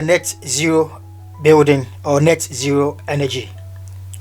Net zero building or net zero energy,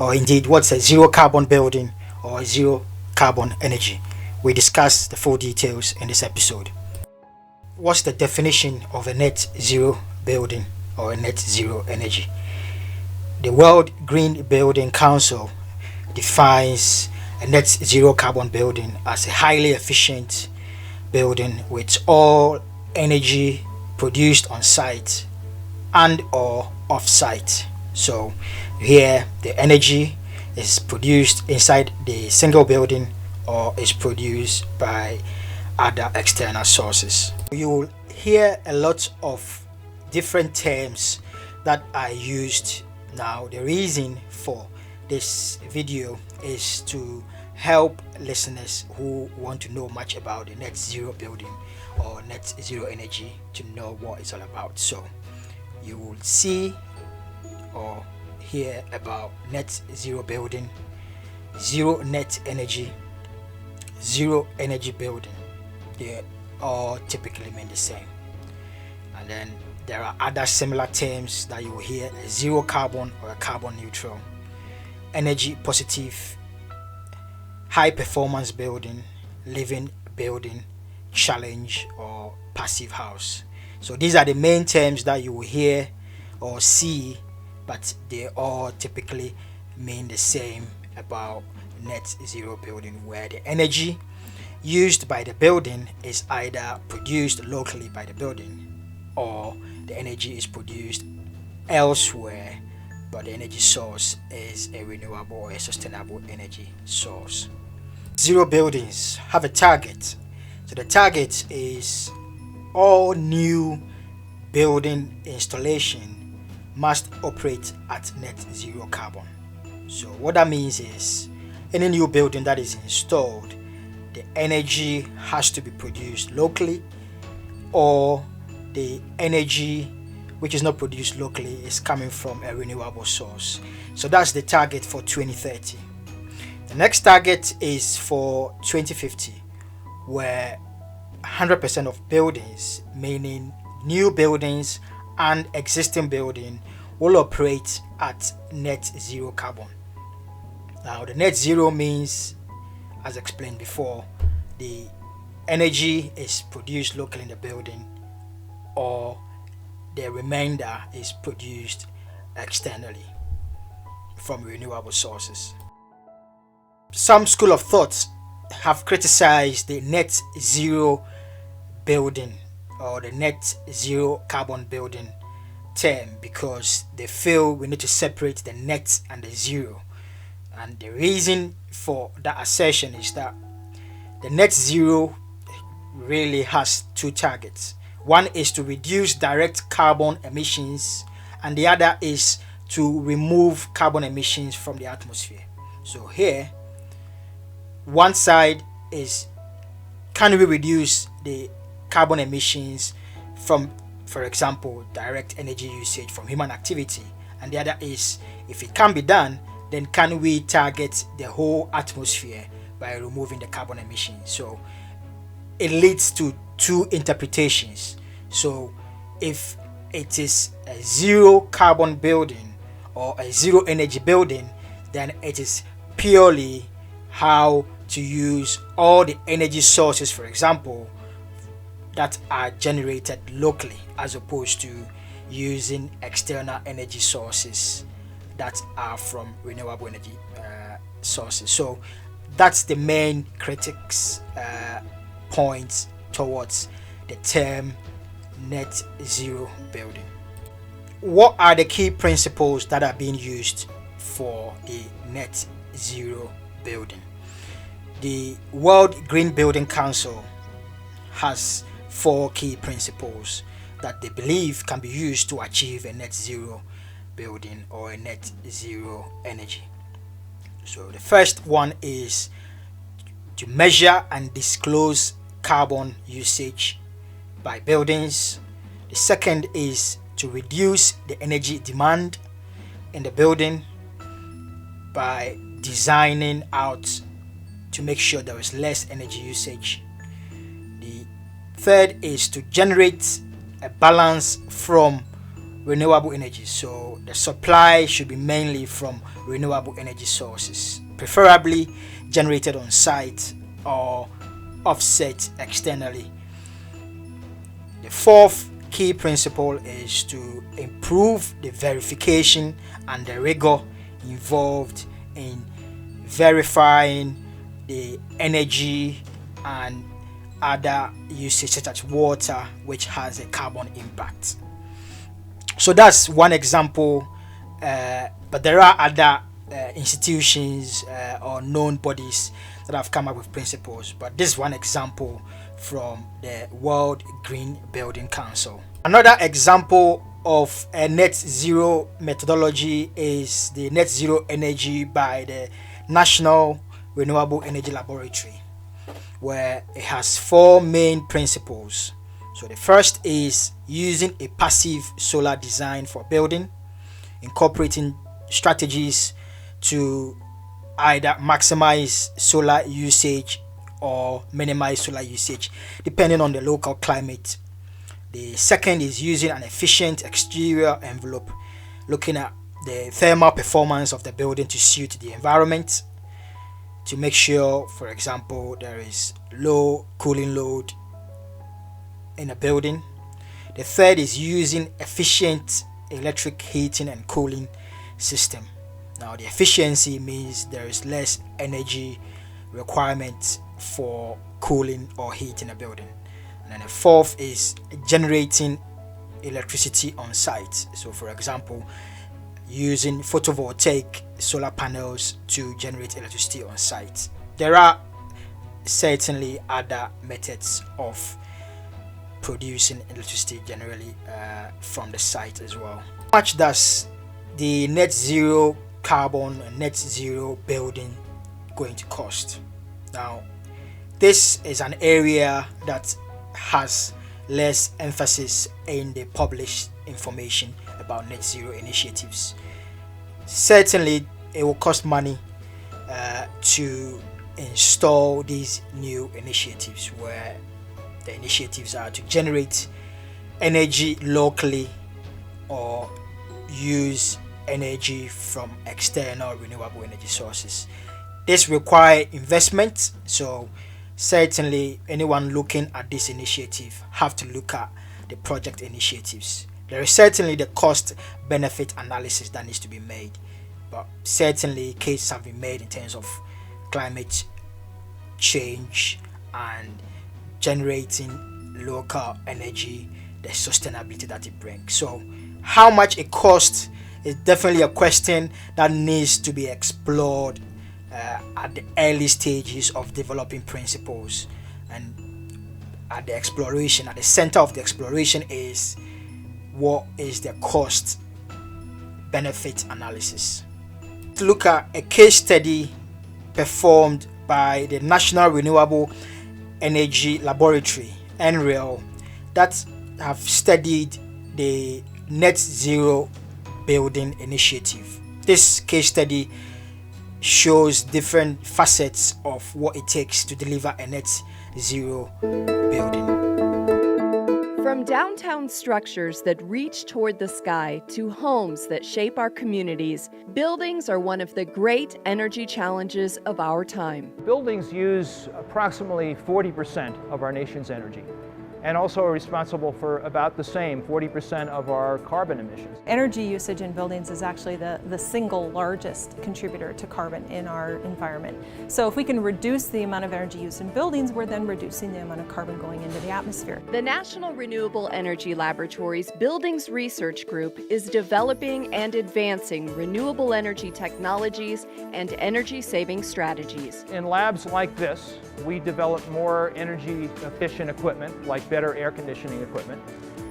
or indeed what's a zero carbon building or zero carbon energy. We discuss the full details in this episode. What's the definition of a net zero building or a net zero energy? The World Green Building Council defines a net zero carbon building as a highly efficient building with all energy produced on site and or off site. So here the energy is produced inside the single building or is produced by other external sources. You will hear a lot of different terms that are used. Now the reason for this video is to help listeners who want to know much about the net zero building or net zero energy to know what it's all about. So you will see or hear about net zero building, zero net energy, zero energy building. They all typically mean the same. And then there are other similar terms that you will hear: a zero carbon or a carbon neutral, energy positive, high performance building, living building, challenge, or passive house. So these are the main terms that you will hear or see, but they all typically mean the same about net zero building, where the energy used by the building is either produced locally by the building or the energy is produced elsewhere, but the energy source is a renewable or a sustainable energy source. Zero buildings have a target. So the target is all new building installation must operate at net zero carbon. So what that means is any new building that is installed, the energy has to be produced locally, or the energy which is not produced locally is coming from a renewable source. So that's the target for 2030. The next target is for 2050, where 100% of buildings, meaning new buildings and existing building, will operate at net zero carbon. Now the net zero means, as explained before, the energy is produced locally in the building or the remainder is produced externally from renewable sources. Some school of thought have criticized the net zero building or the net zero carbon building term because they feel we need to separate the net and the zero. And the reason for that assertion is that the net zero really has two targets. One is to reduce direct carbon emissions, and the other is to remove carbon emissions from the atmosphere. So here, one side is, can we reduce the carbon emissions from, for example, direct energy usage from human activity? And the other is, if it can be done, then can we target the whole atmosphere by removing the carbon emissions? So it leads to two interpretations. So if it is a zero carbon building or a zero energy building, then it is purely how to use all the energy sources, for example, that are generated locally, as opposed to using external energy sources that are from renewable energy sources. So that's the main critics points towards the term net zero building. What are the key principles that are being used for the net zero building? The World Green Building Council has 4 key principles that they believe can be used to achieve a net zero building or a net zero energy. So the first one is to measure and disclose carbon usage by buildings. The second is to reduce the energy demand in the building by designing out to make sure there is less energy usage. The third is to generate a balance from renewable energy. So the supply should be mainly from renewable energy sources, preferably generated on site or offset externally. The fourth key principle is to improve the verification and the rigor involved in verifying the energy and other usage such as water, which has a carbon impact. So that's one example, but there are other institutions or known bodies that have come up with principles, but this is one example from the World Green Building Council. Another example of a net zero methodology is the net zero energy by the National Renewable Energy Laboratory, where it has four main principles. So the first is using a passive solar design for building, incorporating strategies to either maximize solar usage or minimize solar usage depending on the local climate. The second is using an efficient exterior envelope, looking at the thermal performance of the building to suit the environment, to make sure, for example, there is low cooling load in a building. The third is using efficient electric heating and cooling system. Now the efficiency means there is less energy requirement for cooling or heating a building. And then the fourth is generating electricity on site. So for example, using photovoltaic solar panels to generate electricity on site. There are certainly other methods of producing electricity generally from the site as well. How much does the net zero carbon and net zero building going to cost? Now, this is an area that has less emphasis in the published information about net zero initiatives. Certainly, it will cost money to install these new initiatives, where the initiatives are to generate energy locally or use energy from external renewable energy sources. This requires investment, so certainly anyone looking at this initiative have to look at the project initiatives. There is certainly the cost benefit analysis that needs to be made, but certainly cases have been made in terms of climate change and generating local energy, the sustainability that it brings. So how much it costs is definitely a question that needs to be explored at the early stages of developing principles, and at the exploration, at the center of the exploration is what is the cost benefit analysis. To look at a case study performed by the National Renewable Energy Laboratory, NREL, that have studied the net zero building initiative. This case study shows different facets of what it takes to deliver a net zero building. From downtown structures that reach toward the sky to homes that shape our communities, buildings are one of the great energy challenges of our time. Buildings use approximately 40% of our nation's energy, and also are responsible for about the same 40% of our carbon emissions. Energy usage in buildings is actually the single largest contributor to carbon in our environment. So if we can reduce the amount of energy used in buildings, we're then reducing the amount of carbon going into the atmosphere. The National Renewable Energy Laboratory's Buildings Research Group is developing and advancing renewable energy technologies and energy-saving strategies. In labs like this, we develop more energy efficient equipment, like better air conditioning equipment,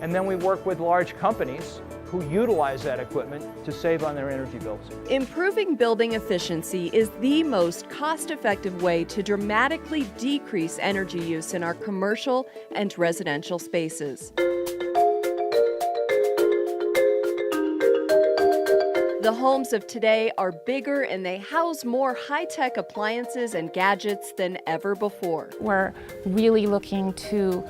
and then we work with large companies who utilize that equipment to save on their energy bills. Improving building efficiency is the most cost-effective way to dramatically decrease energy use in our commercial and residential spaces. The homes of today are bigger and they house more high-tech appliances and gadgets than ever before. We're really looking to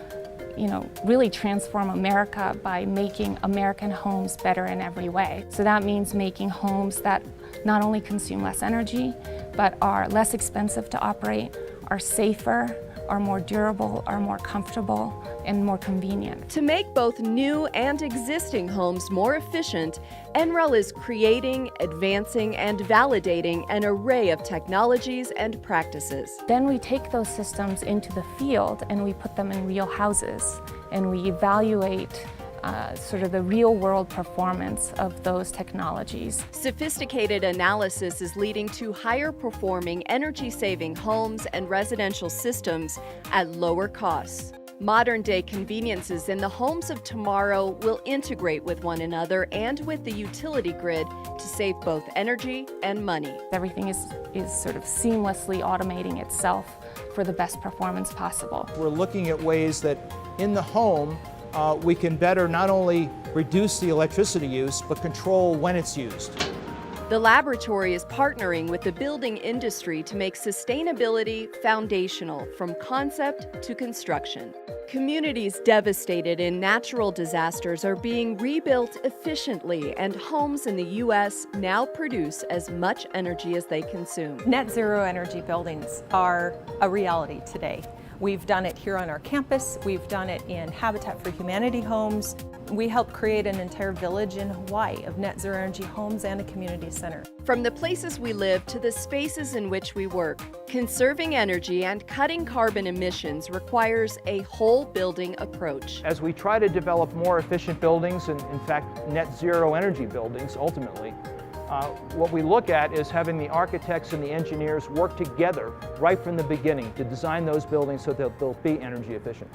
really transform America by making American homes better in every way. So that means making homes that not only consume less energy, but are less expensive to operate, are safer, are more durable, are more comfortable, and more convenient. To make both new and existing homes more efficient, NREL is creating, advancing, and validating an array of technologies and practices. Then we take those systems into the field and we put them in real houses, and we evaluate sort of the real-world performance of those technologies. Sophisticated analysis is leading to higher-performing, energy-saving homes and residential systems at lower costs. Modern-day conveniences in the homes of tomorrow will integrate with one another and with the utility grid to save both energy and money. Everything is sort of seamlessly automating itself for the best performance possible. We're looking at ways that in the home we can better not only reduce the electricity use, but control when it's used. The laboratory is partnering with the building industry to make sustainability foundational from concept to construction. Communities devastated in natural disasters are being rebuilt efficiently, and homes in the U.S. now produce as much energy as they consume. Net zero energy buildings are a reality today. We've done it here on our campus. We've done it in Habitat for Humanity homes. We helped create an entire village in Hawaii of net zero energy homes and a community center. From the places we live to the spaces in which we work, conserving energy and cutting carbon emissions requires a whole building approach. As we try to develop more efficient buildings, and in fact net zero energy buildings ultimately, what we look at is having the architects and the engineers work together right from the beginning to design those buildings so that they'll be energy efficient.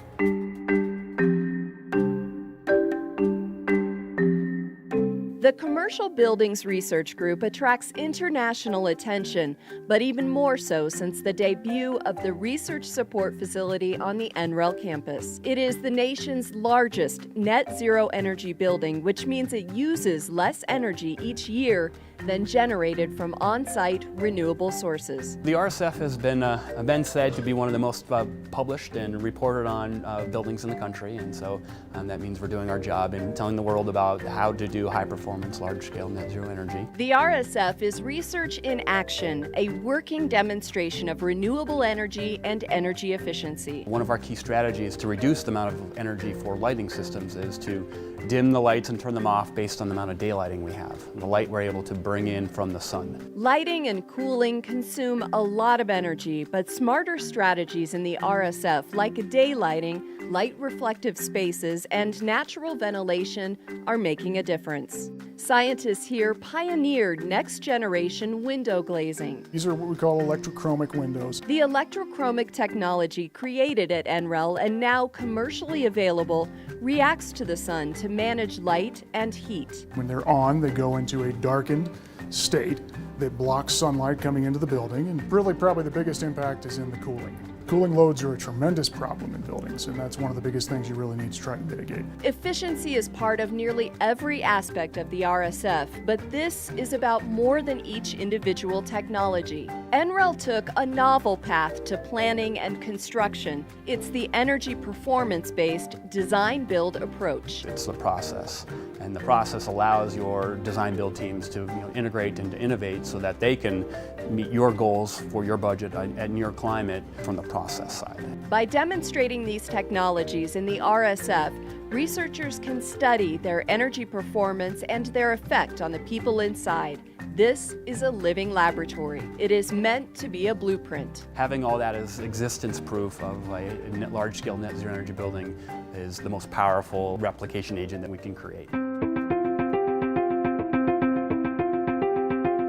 The Commercial Buildings Research Group attracts international attention, but even more so since the debut of the Research Support Facility on the NREL campus. It is the nation's largest net zero energy building, which means it uses less energy each year than generated from on-site renewable sources. The RSF has been said to be one of the most published and reported on buildings in the country, and so that means we're doing our job in telling the world about how to do high-performance, large-scale net zero energy. The RSF is research in action, a working demonstration of renewable energy and energy efficiency. One of our key strategies to reduce the amount of energy for lighting systems is to dim the lights and turn them off based on the amount of daylighting we have, the light we're able to bring in from the sun. Lighting and cooling consume a lot of energy, but smarter strategies in the RSF like daylighting, light reflective spaces, and natural ventilation are making a difference. Scientists here pioneered next-generation window glazing. These are what we call electrochromic windows. The electrochromic technology created at NREL and now commercially available reacts to the sun to manage light and heat. When they're on, they go into a darkened state that blocks sunlight coming into the building, and really probably the biggest impact is in the cooling. Cooling loads are a tremendous problem in buildings, and that's one of the biggest things you really need to try to mitigate. Efficiency is part of nearly every aspect of the RSF, but this is about more than each individual technology. NREL took a novel path to planning and construction. It's the energy performance-based design-build approach. It's the process, and the process allows your design-build teams to integrate and to innovate so that they can meet your goals for your budget and your climate from the process side. By demonstrating these technologies in the RSF, researchers can study their energy performance and their effect on the people inside. This is a living laboratory. It is meant to be a blueprint. Having all that as existence proof of a large-scale net zero energy building is the most powerful replication agent that we can create.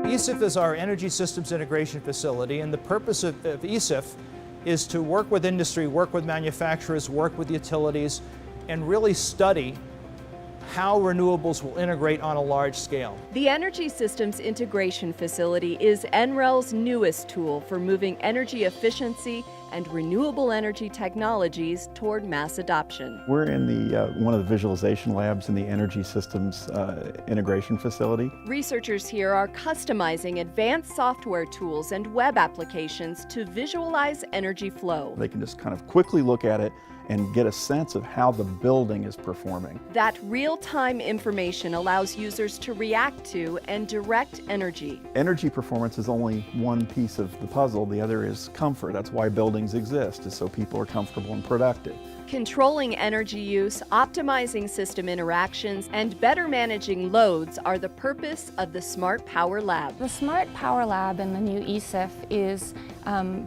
ESIF is our Energy Systems Integration Facility, and the purpose of ESIF is to work with industry, work with manufacturers, work with utilities, and really study how renewables will integrate on a large scale. The Energy Systems Integration Facility is NREL's newest tool for moving energy efficiency and renewable energy technologies toward mass adoption. We're in the one of the visualization labs in the Energy Systems Integration Facility. Researchers here are customizing advanced software tools and web applications to visualize energy flow. They can just kind of quickly look at it and get a sense of how the building is performing. That real-time information allows users to react to and direct energy. Energy performance is only one piece of the puzzle. The other is comfort. That's why buildings exist, is so people are comfortable and productive. Controlling energy use, optimizing system interactions, and better managing loads are the purpose of the Smart Power Lab. The Smart Power Lab in the new ESIF is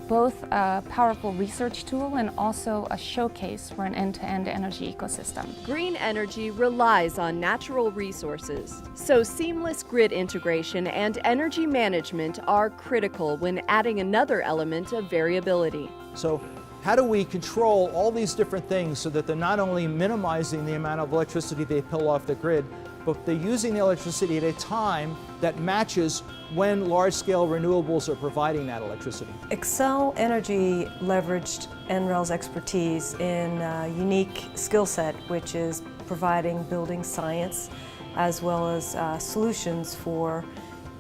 both a powerful research tool and also a showcase for an end-to-end energy ecosystem. Green energy relies on natural resources, so seamless grid integration and energy management are critical when adding another element of variability. So how do we control all these different things so that they're not only minimizing the amount of electricity they pull off the grid, but they're using the electricity at a time that matches when large-scale renewables are providing that electricity? Xcel Energy leveraged NREL's expertise in a unique skill set, which is providing building science as well as solutions for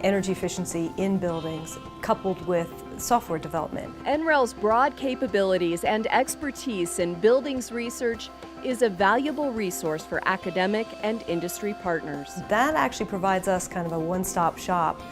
energy efficiency in buildings, coupled with software development. NREL's broad capabilities and expertise in buildings research is a valuable resource for academic and industry partners. That actually provides us kind of a one-stop shop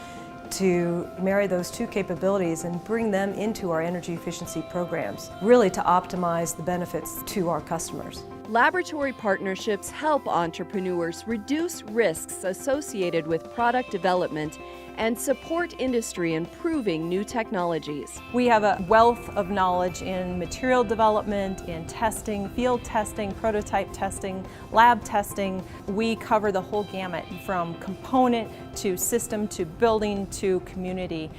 to marry those two capabilities and bring them into our energy efficiency programs, really to optimize the benefits to our customers. Laboratory partnerships help entrepreneurs reduce risks associated with product development and support industry in proving new technologies. We have a wealth of knowledge in material development, in testing, field testing, prototype testing, lab testing. We cover the whole gamut from component to system to building to community.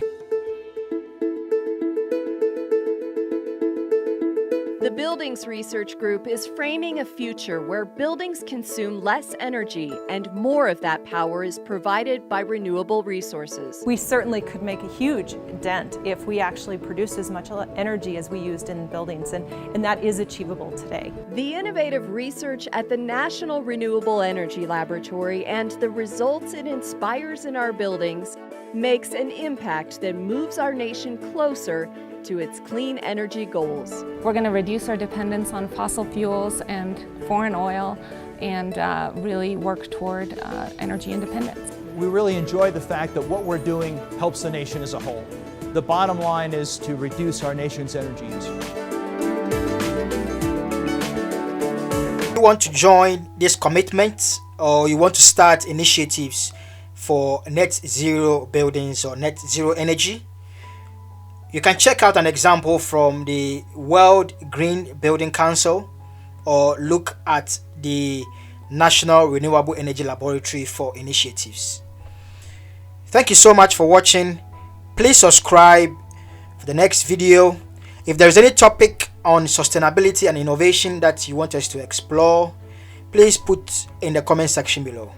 The Buildings Research Group is framing a future where buildings consume less energy and more of that power is provided by renewable resources. We certainly could make a huge dent if we actually produced as much energy as we used in buildings, and that is achievable today. The innovative research at the National Renewable Energy Laboratory and the results it inspires in our buildings makes an impact that moves our nation closer to its clean energy goals. We're going to reduce our dependence on fossil fuels and foreign oil and really work toward energy independence. We really enjoy the fact that what we're doing helps the nation as a whole. The bottom line is to reduce our nation's energy use. You want to join this commitment, or you want to start initiatives for net zero buildings or net zero energy? You can check out an example from the World Green Building Council or look at the National Renewable Energy Laboratory for initiatives. Thank you so much for watching. Please subscribe for the next video. If there is any topic on sustainability and innovation that you want us to explore, please put in the comment section below.